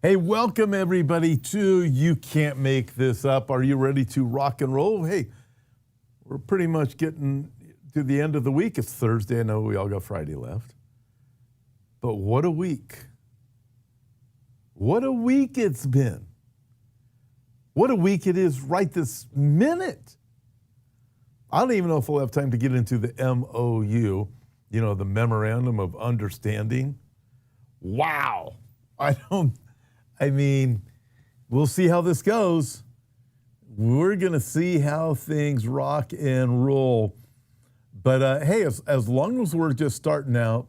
Hey, welcome everybody to You Can't Make This Up. Are you ready to rock and roll? Hey, we're pretty much getting to the end of the week. It's Thursday. I know we all got Friday left. But what a week. What a week it's been. What a week it is right this minute. I don't even know if we'll have time to get into the MOU, the Memorandum of Understanding. Wow. We'll see how this goes. We're going to see how things rock and roll. But hey, as long as we're just starting out,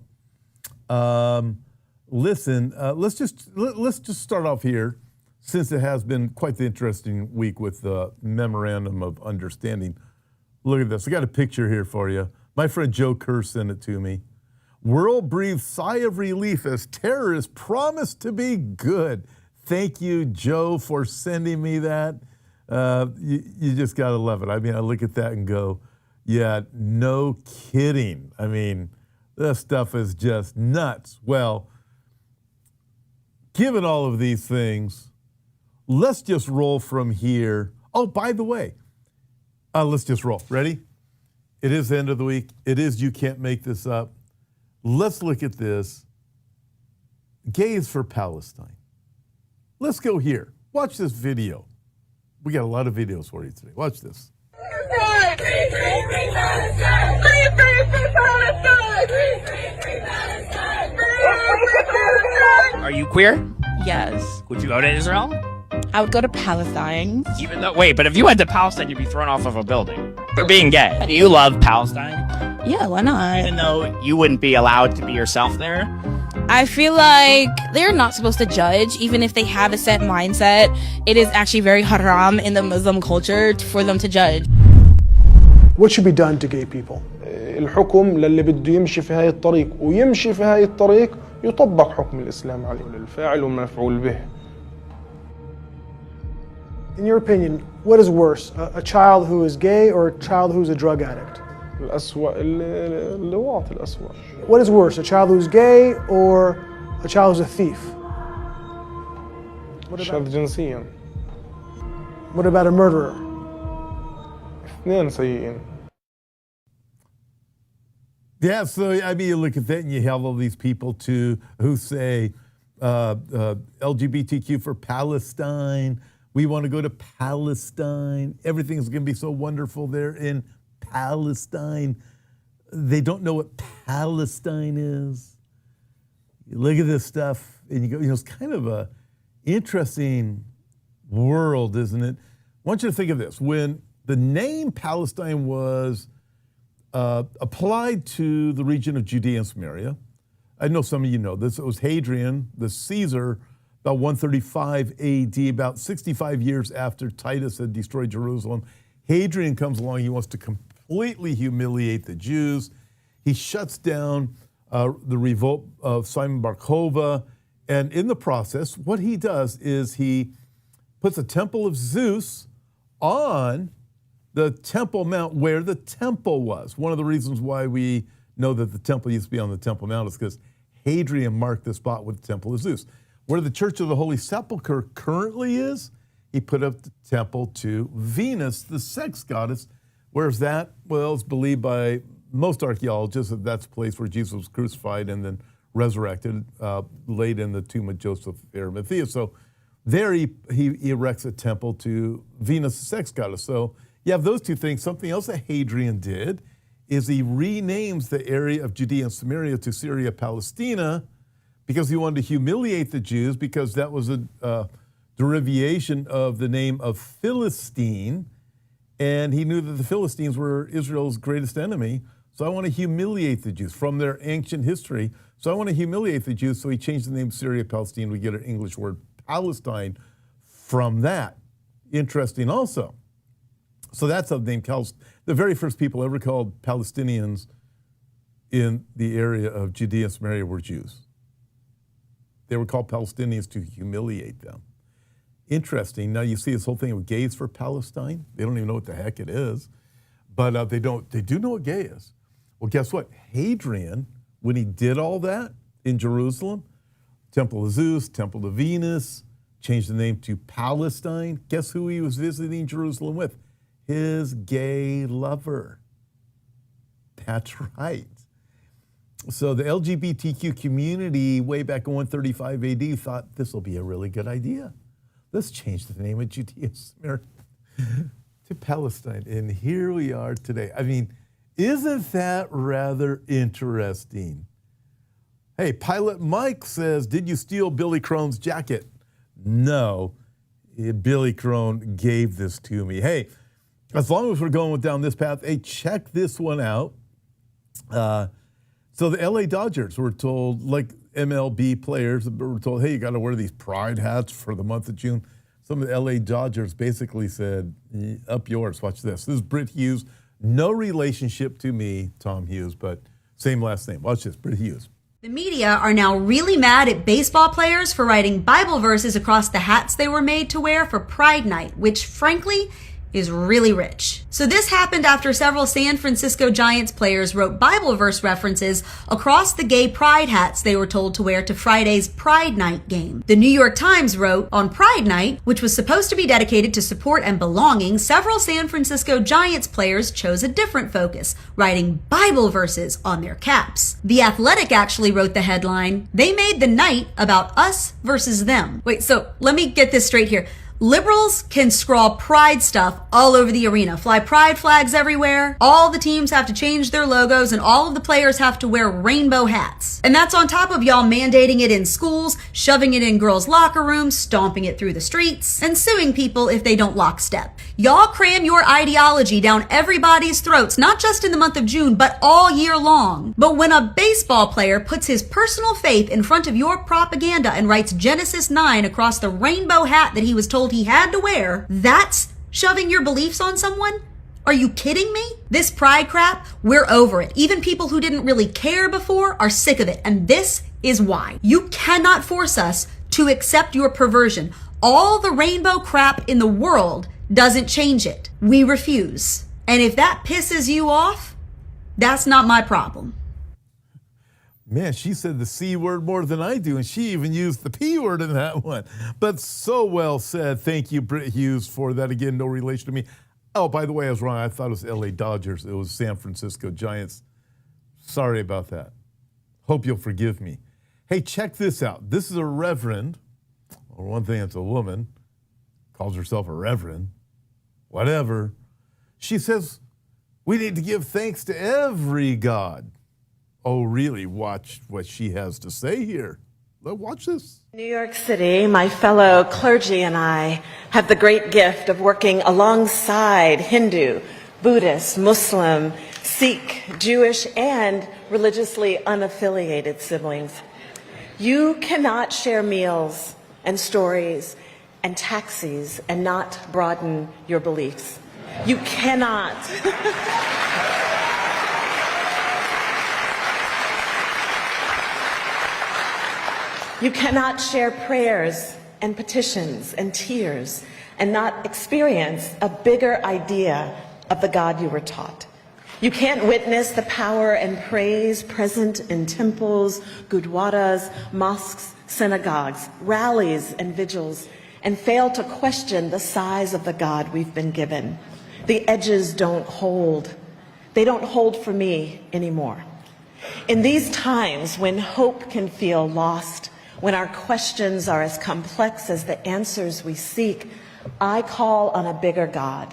listen, let's just start off here, since it has been quite the interesting week with the Memorandum of Understanding. Look at this. I got a picture here for you. My friend Joe Kerr sent it to me. World breathes sigh of relief as terrorists promise to be good. Thank you, Joe, for sending me that. You just got to love it. I look at that and go, yeah, no kidding. This stuff is just nuts. Well, given all of these things, let's just roll from here. Oh, by the way, let's just roll. Ready? It is the end of the week. It is You Can't Make This Up. Let's look at this. Gays for Palestine. Let's go here. Watch this video. We got a lot of videos for you today. Watch this. Are you queer? Yes. Would you go to Israel? I would go to Palestine. But if you went to Palestine, you'd be thrown off of a building for being gay. Do you love Palestine? Yeah, why not? Even though you wouldn't be allowed to be yourself there? I feel like they're not supposed to judge, even if they have a set mindset. It is actually very haram in the Muslim culture for them to judge. What should be done to gay people? الحكم للي بده يمشي في هاي الطريق ويمشي في هاي الطريق يطبق حكم الإسلام عليه للفاعل والمفعول به. In your opinion, what is worse, a child who is gay or a child who's a drug addict? الأسوأ اللواط الأسوأ. What is worse, a child who's gay or a child who's a thief? شاذ جنسيا. What about a murderer? اثنين سيئين. Yeah, so you look at that and you have all these people who say LGBTQ for Palestine. We want to go to Palestine. Everything's going to be so wonderful there in Palestine. They don't know what Palestine is. You look at this stuff and you go, it's kind of a interesting world, isn't it? I want you to think of this. When the name Palestine was applied to the region of Judea and Samaria, I know some of you know this, it was Hadrian, the Caesar, about 135 AD, about 65 years after Titus had destroyed Jerusalem. Hadrian comes along, he wants to completely humiliate the Jews. He shuts down the revolt of Simon Bar Kokhba, and in the process, what he does is he puts a temple of Zeus on the Temple Mount where the temple was. One of the reasons why we know that the temple used to be on the Temple Mount is because Hadrian marked the spot with the Temple of Zeus. Where the Church of the Holy Sepulchre currently is, he put up the temple to Venus, the sex goddess. Where's that? Well, it's believed by most archaeologists that that's the place where Jesus was crucified and then resurrected, laid in the tomb of Joseph of Arimathea. So there he erects a temple to Venus, the sex goddess. So you have those two things. Something else that Hadrian did is he renames the area of Judea and Samaria to Syria Palestina, because he wanted to humiliate the Jews, because that was a derivation of the name of Philistine, and he knew that the Philistines were Israel's greatest enemy. So I want to humiliate the Jews from their ancient history. So I want to humiliate the Jews, so he changed the name Syria Palestine. We get an English word Palestine from that. Interesting also. So that's how the name the very first people ever called Palestinians in the area of Judea and Samaria were Jews. They were called Palestinians to humiliate them. Interesting. Now you see this whole thing of gays for Palestine. They don't even know what the heck it is, but they do know what gay is. Well, guess what? Hadrian, when he did all that in Jerusalem, Temple of Zeus, Temple of Venus, changed the name to Palestine. Guess who he was visiting Jerusalem with? His gay lover. That's right. So the LGBTQ community way back in 135 AD thought this will be a really good idea. Let's change the name of Judea Samaria to Palestine. And here we are today. I mean, isn't that rather interesting? Hey, Pilot Mike says, did you steal Billy Crone's jacket? No, Billy Crone gave this to me. Hey, as long as we're going down this path, hey, check this one out. So the LA Dodgers were told, like MLB players were told, hey, you got to wear these pride hats for the month of June. Some of the LA Dodgers basically said, up yours, watch this. This is Britt Hughes. No relationship to me, Tom Hughes, but same last name. Watch this, Britt Hughes. The media are now really mad at baseball players for writing Bible verses across the hats they were made to wear for Pride Night, which frankly is really rich. So this happened after several San Francisco Giants players wrote Bible verse references across the gay pride hats they were told to wear to Friday's Pride Night game. The New York Times wrote, on Pride Night, which was supposed to be dedicated to support and belonging, several San Francisco Giants players chose a different focus, writing Bible verses on their caps. The Athletic actually wrote the headline, they made the night about us versus them. Wait, so let me get this straight here. Liberals can scrawl pride stuff all over the arena, fly pride flags everywhere, all the teams have to change their logos, and all of the players have to wear rainbow hats. And that's on top of y'all mandating it in schools, shoving it in girls' locker rooms, stomping it through the streets, and suing people if they don't lockstep. Y'all cram your ideology down everybody's throats, not just in the month of June, but all year long. But when a baseball player puts his personal faith in front of your propaganda and writes Genesis 9 across the rainbow hat that he was told he had to wear, that's shoving your beliefs on someone? Are you kidding me? This pride crap, we're over it. Even people who didn't really care before are sick of it. And this is why. You cannot force us to accept your perversion. All the rainbow crap in the world doesn't change it. We refuse. And if that pisses you off, that's not my problem. Man, she said the C word more than I do, and she even used the P word in that one. But so well said. Thank you, Britt Hughes, for that. Again, no relation to me. Oh, by the way, I was wrong. I thought it was LA Dodgers. It was San Francisco Giants. Sorry about that. Hope you'll forgive me. Hey, check this out. This is a reverend, or one thing, it's a woman, calls herself a reverend, whatever. She says, we need to give thanks to every God. Oh, really? Watch what she has to say here. Watch this. New York City, my fellow clergy and I have the great gift of working alongside Hindu, Buddhist, Muslim, Sikh, Jewish, and religiously unaffiliated siblings. You cannot share meals and stories and taxis and not broaden your beliefs. You cannot. You cannot share prayers and petitions and tears and not experience a bigger idea of the God you were taught. You can't witness the power and praise present in temples, gurdwaras, mosques, synagogues, rallies, and vigils, and fail to question the size of the God we've been given. The edges don't hold. They don't hold for me anymore. In these times when hope can feel lost, when our questions are as complex as the answers we seek, I call on a bigger God.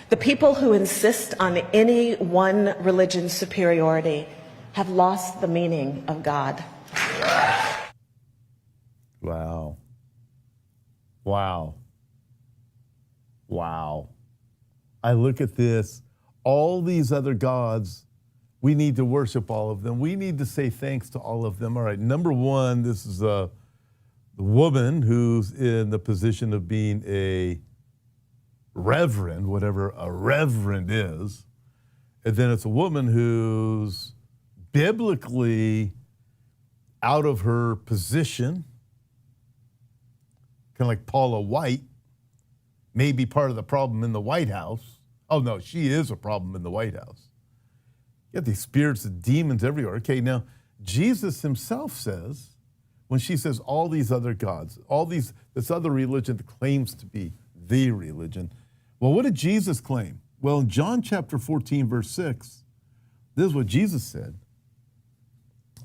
The people who insist on any one religion's superiority have lost the meaning of God. Wow. Wow. Wow. I look at this, all these other gods, we need to worship all of them. We need to say thanks to all of them. All right, number one, this is the woman who's in the position of being a reverend, whatever a reverend is. And then it's a woman who's biblically out of her position, kind of like Paula White, may be part of the problem in the White House. Oh no, she is a problem in the White House. You got these spirits and demons everywhere. Okay, now Jesus himself says, when she says all these other gods, this other religion that claims to be the religion. Well, what did Jesus claim? Well, in John chapter 14, verse 6, this is what Jesus said.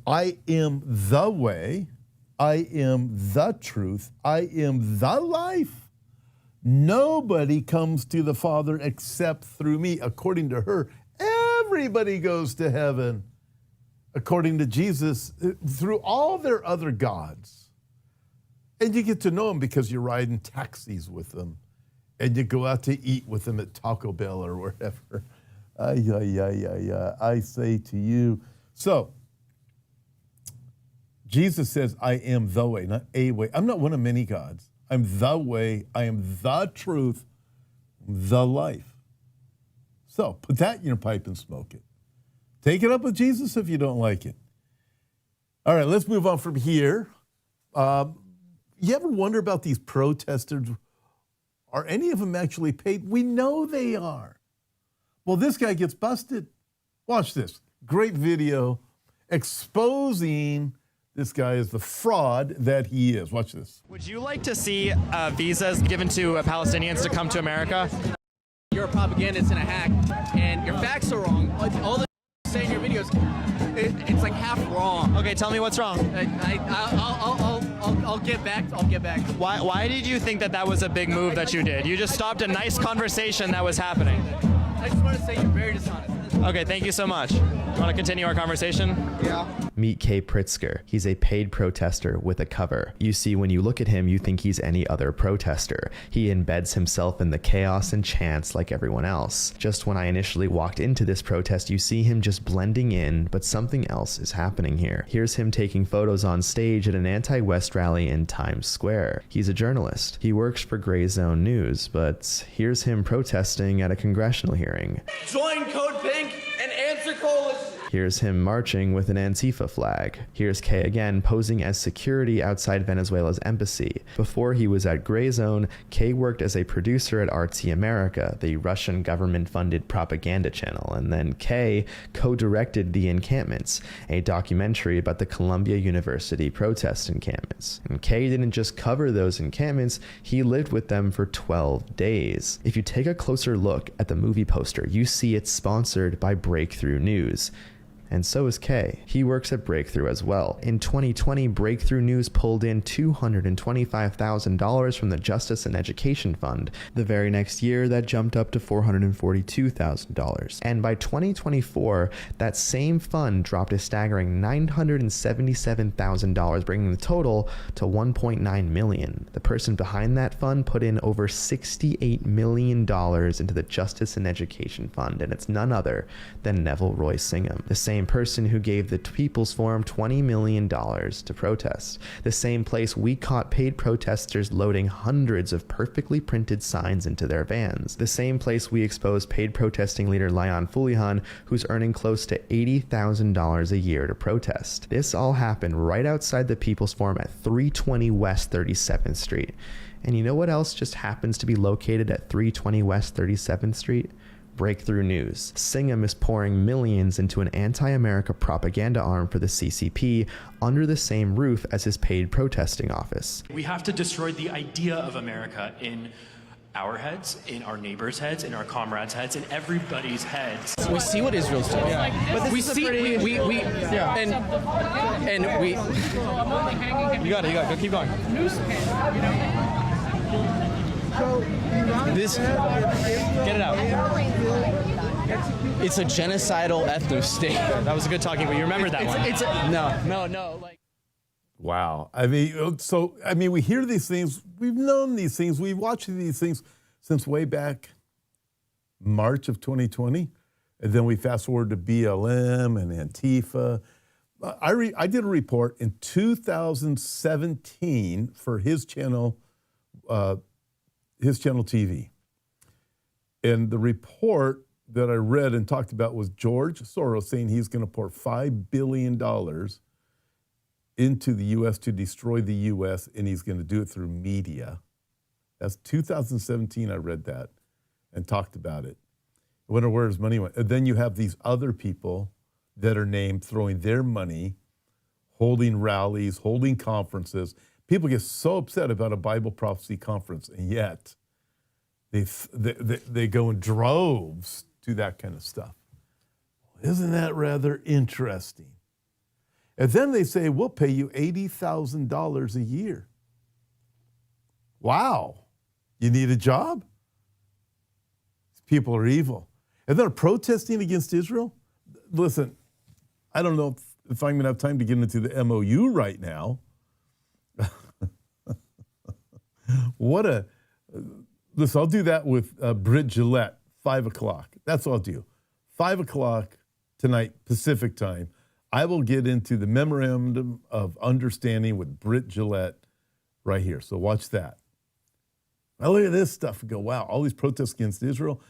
I am the way, I am the truth, I am the life. Nobody comes to the Father except through me. According to her, everybody goes to heaven. According to Jesus, through all their other gods. And you get to know them because you ride in taxis with them and you go out to eat with them at Taco Bell or wherever. I say to you. So, Jesus says, I am the way, not a way. I'm not one of many gods. I'm the way, I am the truth, the life. So, put that in your pipe and smoke it. Take it up with Jesus if you don't like it. All right, let's move on from here. You ever wonder about these protesters? Are any of them actually paid? We know they are. Well, this guy gets busted. Watch this. Great video exposing this guy is the fraud that he is. Watch this. Would you like to see visas given to Palestinians to come to America? You're a propagandist and a hack, and your facts are wrong. All the say in your videos, it's like half wrong. Okay, tell me what's wrong. I'll get back. I'll get back. Why did you think that was a big move that you did? You just stopped a nice conversation that was happening. I just want to say you're very dishonest. Okay, thank you so much. You want to continue our conversation? Yeah. Meet Kay Pritzker. He's a paid protester with a cover. You see, when you look at him, you think he's any other protester. He embeds himself in the chaos and chants like everyone else. Just when I initially walked into this protest, you see him just blending in, but something else is happening here. Here's him taking photos on stage at an anti-West rally in Times Square. He's a journalist. He works for Gray Zone News, but here's him protesting at a congressional hearing. Join Code Pink and answer coalition. Here's him marching with an Antifa flag. Here's Kay again posing as security outside Venezuela's embassy. Before he was at Gray Zone, Kay worked as a producer at RT America, the Russian government-funded propaganda channel, and then Kay co-directed The Encampments, a documentary about the Columbia University protest encampments. And Kay didn't just cover those encampments, he lived with them for 12 days. If you take a closer look at the movie poster, you see it's sponsored by Breakthrough News. And so is Kay. He works at Breakthrough as well. In 2020, Breakthrough News pulled in $225,000 from the Justice and Education Fund. The very next year, that jumped up to $442,000. And by 2024, that same fund dropped a staggering $977,000, bringing the total to $1.9 million. The person behind that fund put in over $68 million into the Justice and Education Fund, and it's none other than Neville Roy Singham, the same person who gave the People's Forum $20 million to protest, the same place we caught paid protesters loading hundreds of perfectly printed signs into their vans, the same place we exposed paid protesting leader Layan Fulihan, who's earning close to $80,000 a year to protest. This all happened right outside the People's Forum at 320 West 37th Street. And you know what else just happens to be located at 320 West 37th Street? Breakthrough News. Singham is pouring millions into an anti-America propaganda arm for the CCP under the same roof as his paid protesting office. We have to destroy the idea of America in our heads, in our neighbors' heads, in our comrades' heads, in everybody's heads. We see what Israel's doing. Yeah. But we see, and we. You got it. Go, keep going. This, get it out. It's a genocidal ethno state. That was a good talking, but you remembered that one. No. Like. Wow. I mean, we hear these things. We've known these things. We've watched these things since way back March of 2020. And then we fast forward to BLM and Antifa. I did a report in 2017 for his channel TV. And the report that I read and talked about was George Soros saying he's going to pour $5 billion into the U.S. to destroy the U.S., and he's going to do it through media. That's 2017, I read that and talked about it. I wonder where his money went. And then you have these other people that are named throwing their money, holding rallies, holding conferences. People get so upset about a Bible prophecy conference, and yet they go in droves to that kind of stuff. Isn't that rather interesting? And then they say, we'll pay you $80,000 a year. Wow. You need a job? People are evil. And they're protesting against Israel? Listen, I don't know if I'm going to have time to get into the MOU right now. Listen, I'll do that with Britt Gillette, 5 o'clock. That's what I'll do. 5 o'clock tonight, Pacific time. I will get into the memorandum of understanding with Britt Gillette right here. So watch that. I look at this stuff and go, wow, all these protests against Israel.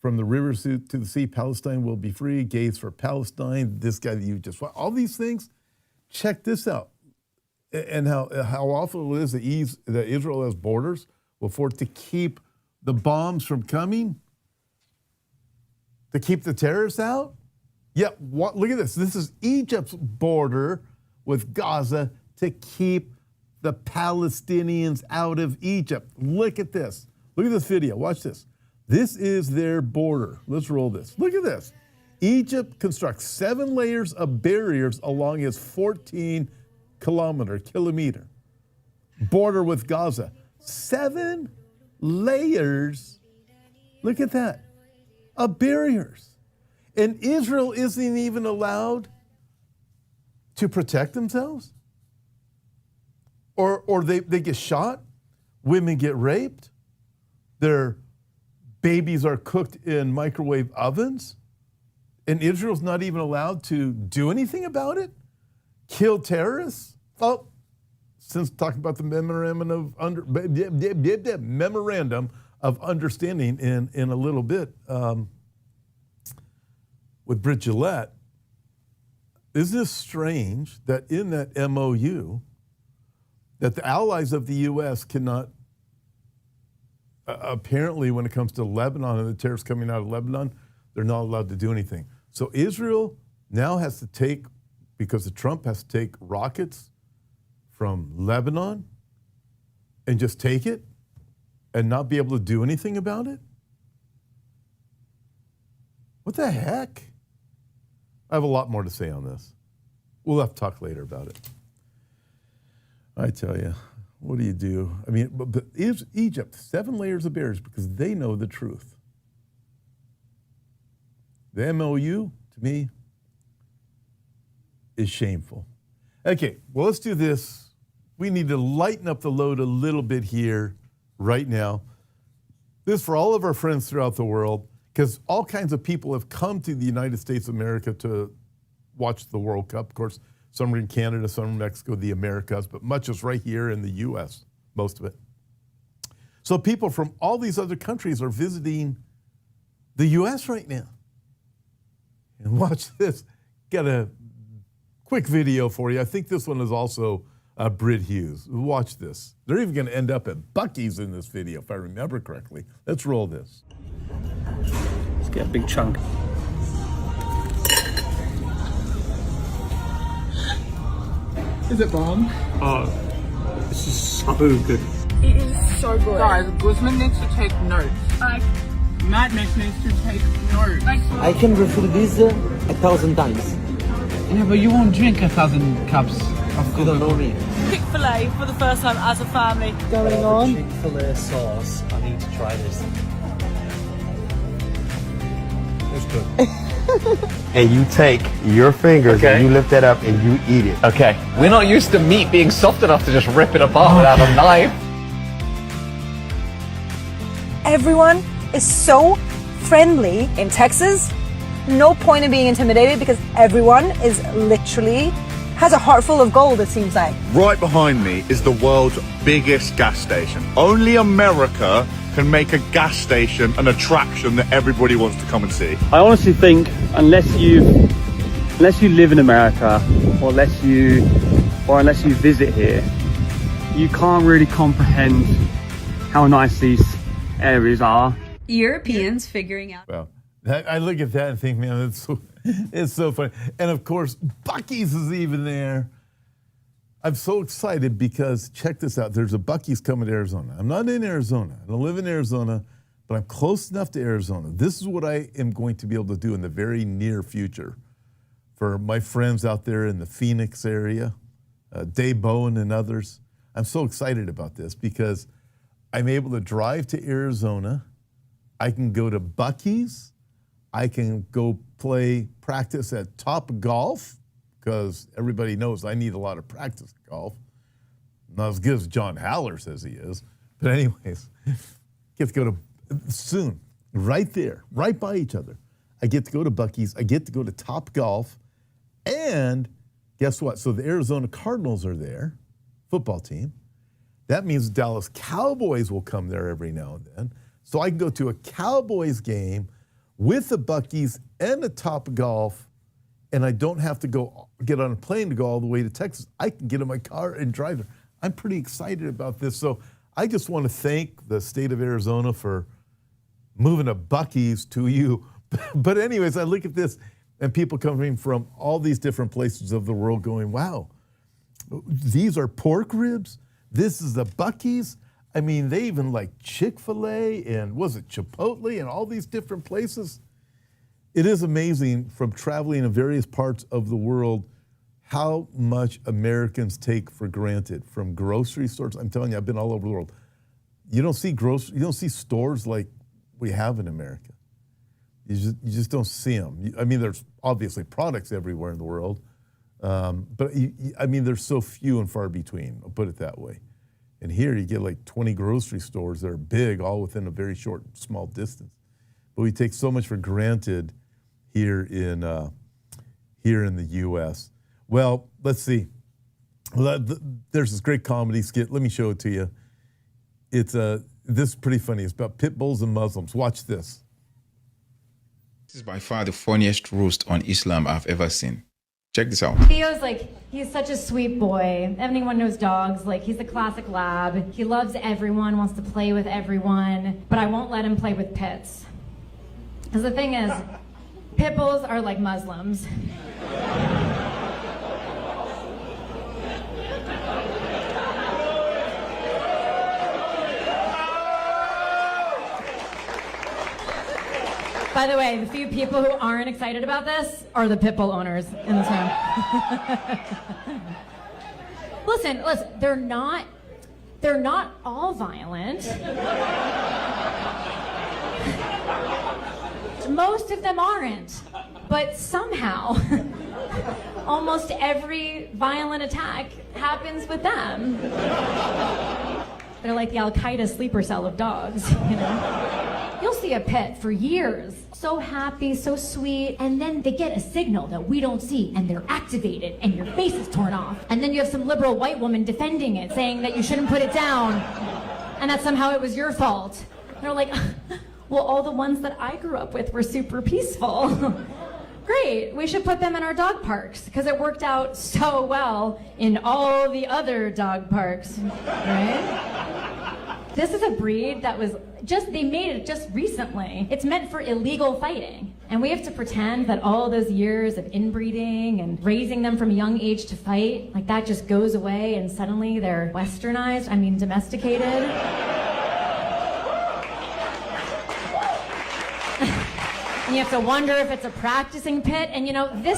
From the rivers to the sea, Palestine will be free. Gays for Palestine. This guy that you just watched. All these things. Check this out. And how awful it is that Israel has borders. Well, for it to keep the bombs from coming, to keep the terrorists out. Yeah, look at this. This is Egypt's border with Gaza to keep the Palestinians out of Egypt. Look at this. Look at this video. Watch this. This is their border. Let's roll this. Look at this. Egypt constructs 7 layers of barriers along its 14-kilometer border with Gaza. 7 layers. Look at that. Of barriers. And Israel isn't even allowed to protect themselves? Or they get shot, women get raped, their babies are cooked in microwave ovens, and Israel's not even allowed to do anything about it? Kill terrorists? Oh, since talking about the memorandum of understanding in a little bit with Britt Gillette, isn't this strange that in that MOU, that the allies of the U.S. cannot, apparently when it comes to Lebanon and the terrorists coming out of Lebanon, they're not allowed to do anything. So Israel now has to take, because of Trump, has to take rockets from Lebanon and just take it and not be able to do anything about it? What the heck? I have a lot more to say on this. We'll have to talk later about it. I tell you, what do you do? I mean, but Egypt, 7 layers of barriers because they know the truth. The MOU, to me, is shameful. Okay, well, let's do this. We need to lighten up the load a little bit here right now. This is for all of our friends throughout the world, because all kinds of people have come to the United States of America to watch the World Cup. Of course, some are in Canada, some are in Mexico, the Americas, but much is right here in the U.S., most of it. So people from all these other countries are visiting the U.S. right now. And watch this. Got a quick video for you. I think this one is also Britt Hughes. Watch this. They're even going to end up at Buc-ee's in this video, if I remember correctly. Let's roll this. Let's get a big chunk. Is it bomb? Oh, this is so good. It is so good. Guys, Guzman needs to take notes. Matt needs to take notes. I can refill this 1,000 times. Yeah, but you won't drink 1,000 cups of You don't know me. Chick-fil-A for the first time as a family. Going on? Chick-fil-A sauce. I need to try this. It's good. And you take your fingers and you lift that up and you eat it. Okay. We're not used to meat being soft enough to just rip it apart without a knife. Everyone is so friendly in Texas. No point in being intimidated because everyone is literally has a heart full of gold, it seems like. Right behind me is the world's biggest gas station. Only America can make a gas station an attraction that everybody wants to come and see. I honestly think unless you live in America or unless you visit here, you can't really comprehend how nice these areas are. Europeans figuring out. Well, I look at that and think, man, it's so funny. And of course, Buc-ee's is even there. I'm so excited because check this out. There's a Buc-ee's coming to Arizona. I'm not in Arizona. I don't live in Arizona, but I'm close enough to Arizona. This is what I am going to be able to do in the very near future for my friends out there in the Phoenix area, Dave Bowen and others. I'm so excited about this because I'm able to drive to Arizona. I can go to Buc-ee's. I can go practice at Top Golf, because everybody knows I need a lot of practice at golf. Not as good as John Haller says he is. But anyways, get to go to, soon, right there, right by each other. I get to go to Buc-ee's. I get to go to Top Golf. And guess what? So the Arizona Cardinals are there, football team. That means Dallas Cowboys will come there every now and then. So I can go to a Cowboys game with the Buc-ee's and a Top Golf, and I don't have to get on a plane to go all the way to Texas. I can get in my car and drive there. I'm pretty excited about this. So I just want to thank the state of Arizona for moving a Buc-ee's to you. But anyways, I look at this, and people coming from all these different places of the world going, wow, these are pork ribs? This is the Buc-ee's? I mean, they even like Chick-fil-A and was it Chipotle and all these different places? It is amazing from traveling in various parts of the world how much Americans take for granted from grocery stores. I'm telling you, I've been all over the world. You don't see stores like we have in America. You just don't see them. I mean, there's obviously products everywhere in the world, but I mean, there's so few and far between, I'll put it that way. And here you get like 20 grocery stores that are big, all within a very short, small distance. But we take so much for granted here in the U.S. Well, let's see. There's this great comedy skit. Let me show it to you. This is pretty funny. It's about pit bulls and Muslims. Watch this. This is by far the funniest roast on Islam I've ever seen. Check this out. Theo's like, he's such a sweet boy. Everyone knows dogs. Like, he's the classic lab. He loves everyone, wants to play with everyone, but I won't let him play with pits. Because the thing is, pit bulls are like Muslims. By the way, the few people who aren't excited about this are the pit bull owners in this room. Listen, they're not all violent. Most of them aren't, but somehow almost every violent attack happens with them. They're like the Al-Qaeda sleeper cell of dogs, you know? You'll see a pet for years, so happy, so sweet, and then they get a signal that we don't see, and they're activated, and your face is torn off. And then you have some liberal white woman defending it, saying that you shouldn't put it down, and that somehow it was your fault. And they're like, well, all the ones that I grew up with were super peaceful. Great, we should put them in our dog parks, because it worked out so well in all the other dog parks, right? This is a breed that was they made it just recently. It's meant for illegal fighting. And we have to pretend that all those years of inbreeding and raising them from a young age to fight, like that just goes away and suddenly they're westernized, domesticated. And you have to wonder if it's a practicing pit. And you know, this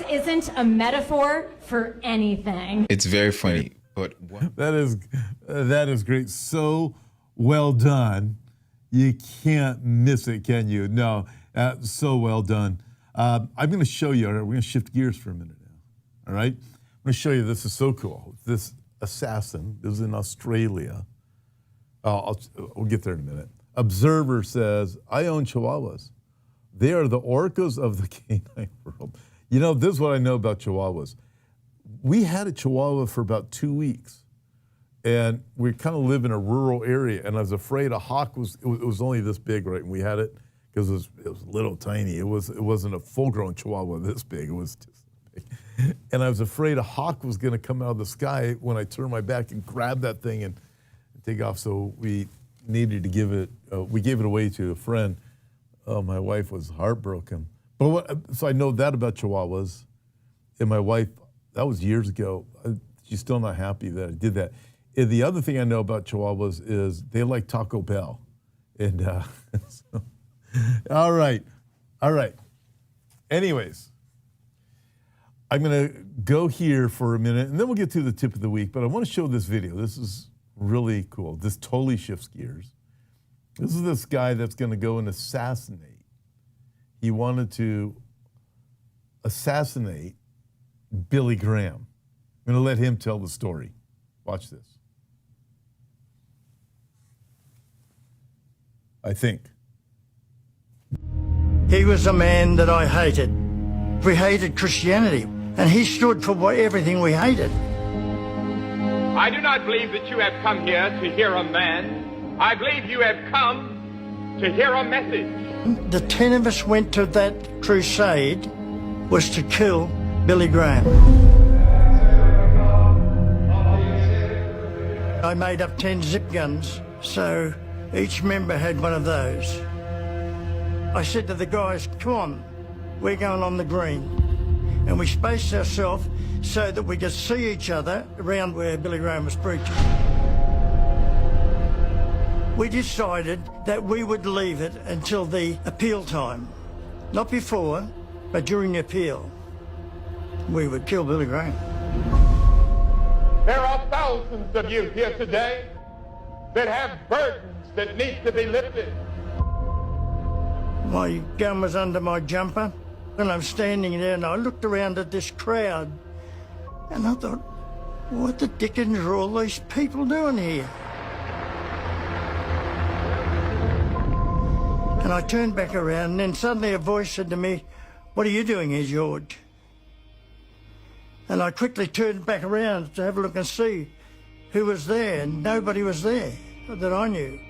isn't a metaphor for anything. It's very funny. But that is great. So well done. You can't miss it, can you? No, so well done. I'm going to show you. All right, we're going to shift gears for a minute now. All right, I'm going to show you. This is so cool. This assassin is in Australia. We'll get there in a minute. Observer says, I own Chihuahuas. They are the orcas of the canine world. You know, this is what I know about Chihuahuas. We had a Chihuahua for about 2 weeks, and we kind of live in a rural area, and I was afraid a hawk it was only this big, right? And we had it because it was little tiny. It wasn't a full-grown Chihuahua this big. It was just big. And I was afraid a hawk was going to come out of the sky when I turned my back and grab that thing and take off. So we needed to give it. We gave it away to a friend. Oh, my wife was heartbroken. But so I know that about Chihuahuas, and my wife. That was years ago. She's still not happy that I did that. And the other thing I know about Chihuahuas is they like Taco Bell. And so, all right. Anyways, I'm going to go here for a minute, and then we'll get to the tip of the week. But I want to show this video. This is really cool. This totally shifts gears. This is this guy that's going to go and assassinate. He wanted to assassinate Billy Graham. I'm going to let him tell the story. Watch this. I think. He was a man that I hated. We hated Christianity, and he stood for everything we hated. I do not believe that you have come here to hear a man. I believe you have come to hear a message. The 10 of us went to that crusade was to kill Billy Graham. I made up 10 zip guns, so each member had one of those. I said to the guys, come on, we're going on the green. And we spaced ourselves so that we could see each other around where Billy Graham was preaching. We decided that we would leave it until the appeal time. Not before, but during the appeal. We would kill Billy Graham. There are thousands of you here today that have burdens that need to be lifted. My gun was under my jumper, and I'm standing there, and I looked around at this crowd, and I thought, what the dickens are all these people doing here? And I turned back around, and then suddenly a voice said to me, what are you doing here, George? And I quickly turned back around to have a look and see who was there, and nobody was there that I knew.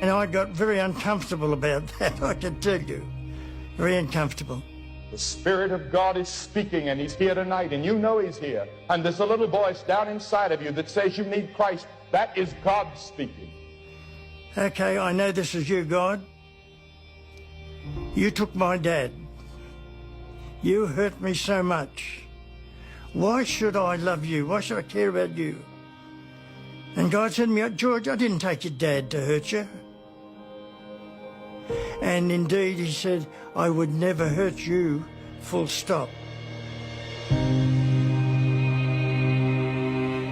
And I got very uncomfortable about that, I can tell you. Very uncomfortable. The Spirit of God is speaking, and He's here tonight, and you know He's here. And there's a little voice down inside of you that says you need Christ. That is God speaking. Okay, I know this is you, God. You took my dad. You hurt me so much. Why should I love you? Why should I care about you? And God said to me, George, I didn't take your dad to hurt you. And indeed, he said, I would never hurt you, full stop.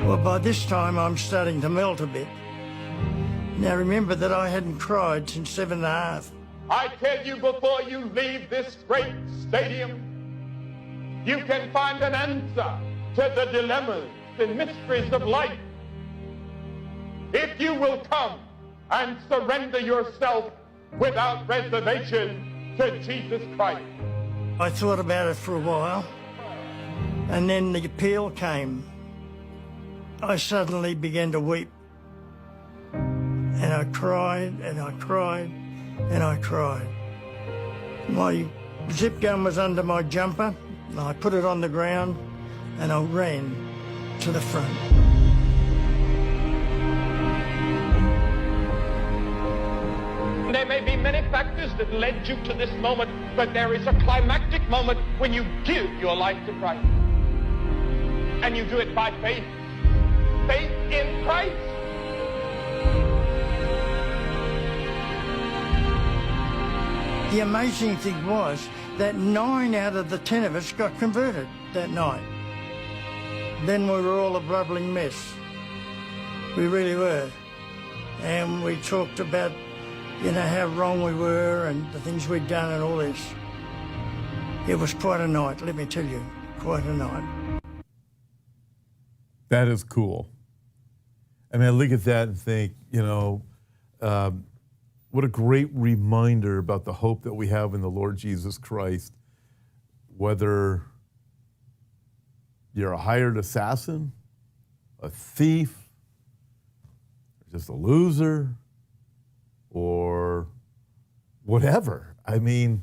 Well, by this time, I'm starting to melt a bit. Now, remember that I hadn't cried since 7.5. I tell you, before you leave this great stadium, you can find an answer to the dilemmas and mysteries of life. If you will come and surrender yourself without reservation to Jesus Christ. I thought about it for a while, and then the appeal came. I suddenly began to weep. And I cried, and I cried, and I cried. My zip gun was under my jumper, and I put it on the ground, and I ran to the front. There may be many factors that led you to this moment, but there is a climactic moment when you give your life to Christ. And you do it by faith. Faith in Christ. The amazing thing was that 9 out of the 10 of us got converted that night. Then we were all a bubbling mess. We really were. And we talked about, you know, how wrong we were and the things we'd done and all this. It was quite a night, let me tell you, quite a night. That is cool. I mean, I look at that and think, you know, what a great reminder about the hope that we have in the Lord Jesus Christ. Whether you're a hired assassin, a thief, just a loser, or whatever. I mean,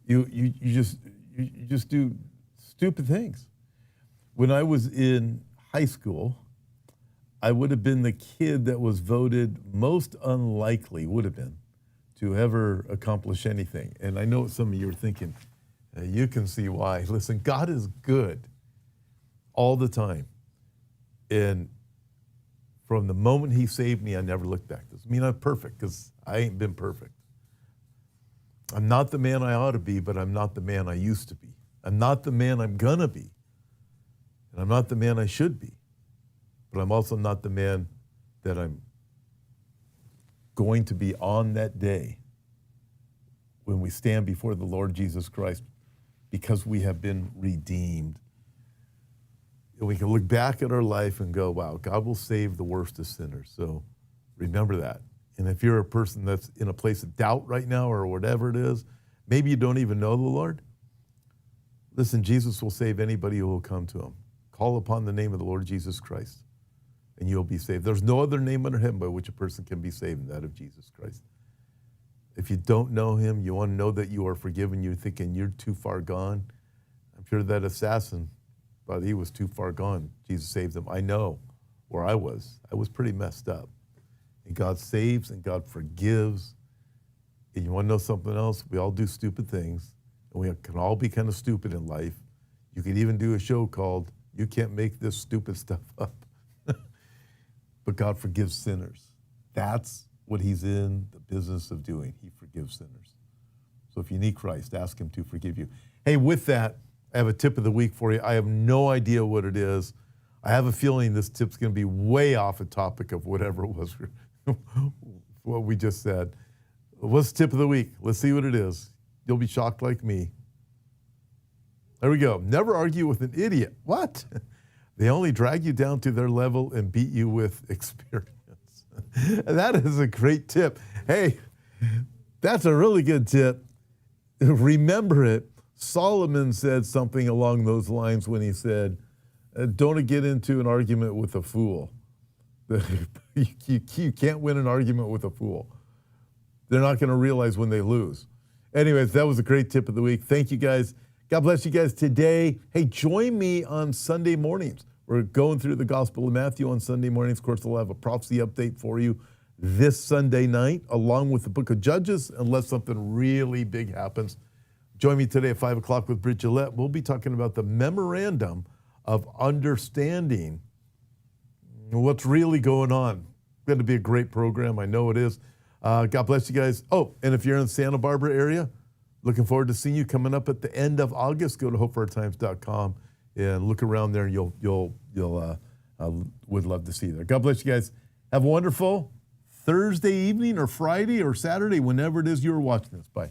you just do stupid things. When I was in high school, I would have been the kid that was voted most unlikely, would have been, to ever accomplish anything. And I know what some of you are thinking. You can see why. Listen, God is good all the time. And from the moment he saved me, I never looked back. Doesn't mean I'm perfect, because I ain't been perfect. I'm not the man I ought to be, but I'm not the man I used to be. I'm not the man I'm gonna be. And I'm not the man I should be. But I'm also not the man that I'm going to be on that day when we stand before the Lord Jesus Christ, because we have been redeemed. And we can look back at our life and go, wow, God will save the worst of sinners. So remember that. And if you're a person that's in a place of doubt right now or whatever it is, maybe you don't even know the Lord, listen, Jesus will save anybody who will come to him. Call upon the name of the Lord Jesus Christ, and you'll be saved. There's no other name under heaven by which a person can be saved than that of Jesus Christ. If you don't know him, you want to know that you are forgiven, you're thinking you're too far gone. I'm sure that assassin thought he was too far gone. Jesus saved him. I know where I was. I was pretty messed up. And God saves and God forgives. And you want to know something else? We all do stupid things, and we can all be kind of stupid in life. You could even do a show called You Can't Make This Stupid Stuff Up. But God forgives sinners. That's what he's in the business of doing. He forgives sinners. So if you need Christ, ask him to forgive you. Hey, with that, I have a tip of the week for you. I have no idea what it is. I have a feeling this tip's going to be way off a topic of whatever it was, what we just said. What's the tip of the week? Let's see what it is. You'll be shocked like me. There we go. Never argue with an idiot. What? They only drag you down to their level and beat you with experience. That is a great tip. Hey, that's a really good tip. Remember it. Solomon said something along those lines when he said, don't get into an argument with a fool. You can't win an argument with a fool. They're not going to realize when they lose. Anyways, that was a great tip of the week. Thank you guys. God bless you guys today. Hey, join me on Sunday mornings. We're going through the Gospel of Matthew on Sunday mornings. Of course, I'll have a prophecy update for you this Sunday night, along with the book of Judges, unless something really big happens. Join me today at 5 o'clock with Bridget Gillette. We'll be talking about the memorandum of understanding what's really going on. It's going to be a great program. I know it is. God bless you guys. Oh, and if you're in the Santa Barbara area, looking forward to seeing you coming up at the end of August. Go to hopeforourtimes.com and look around there, and you'll would love to see you there. God bless you guys. Have a wonderful Thursday evening or Friday or Saturday, whenever it is you're watching this. Bye.